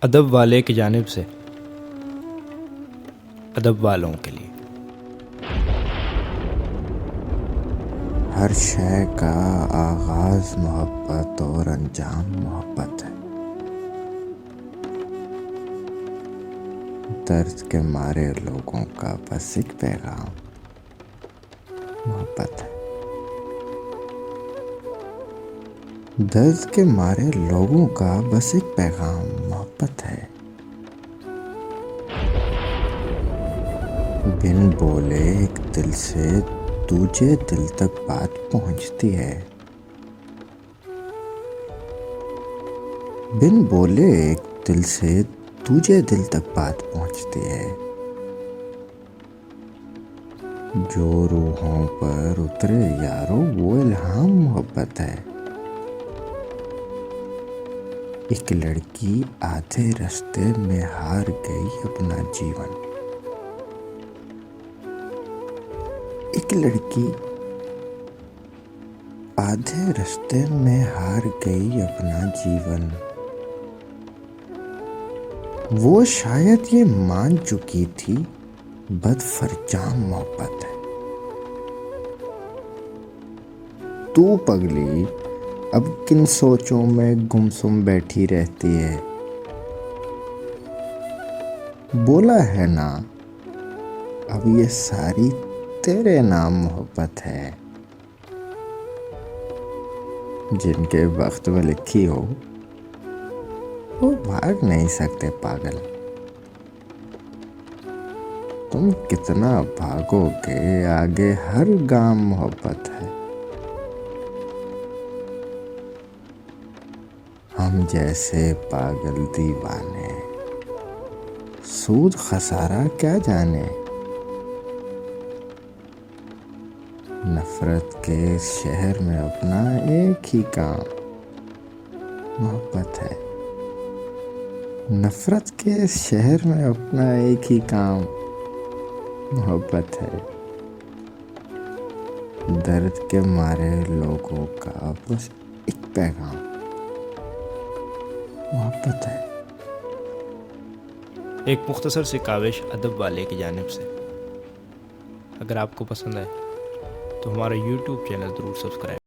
ادب والے کی جانب سے ادب والوں کے لیے۔ ہر شے کا آغاز محبت اور انجام محبت ہے۔ درد کے مارے لوگوں کا بس ایک پیغام محبت ہے۔ درد کے مارے لوگوں کا بس ایک پیغام محبت ہے۔ بن بولے ایک دل سے دوجے دل تک بات پہنچتی ہے۔ بن بولے ایک دل سے دوجے دل تک بات پہنچتی ہے۔ جو روحوں پر اترے یارو وہ الہام محبت ہے۔ ایک لڑکی آدھے رستے میں ہار گئی اپنا جیون۔ ایک لڑکی آدھے رستے میں ہار گئی اپنا جیون۔ وہ شاید یہ مان چکی تھی بد فرجام محبت ہے۔ تو پگلی اب کن سوچوں میں گمسم بیٹھی رہتی ہے۔ بولا ہے نا اب یہ ساری تیرے نام محبت ہے۔ جن کے وقت میں لکھی ہو وہ بھاگ نہیں سکتے پاگل۔ تم کتنا بھاگو گے آگے ہر گام محبت ہے۔ ہم جیسے پاگل دیوانے سود خسارہ کیا جانے۔ نفرت کے اس شہر میں اپنا ایک ہی کام محبت ہے۔ نفرت کے اس شہر میں اپنا ایک ہی کام محبت ہے۔ درد کے مارے لوگوں کا بس ایک پیغام محبت ہے۔ ایک مختصر سی کاوش ادب والے کی جانب سے۔ اگر آپ کو پسند ہے تو ہمارا YouTube چینل ضرور سبسکرائب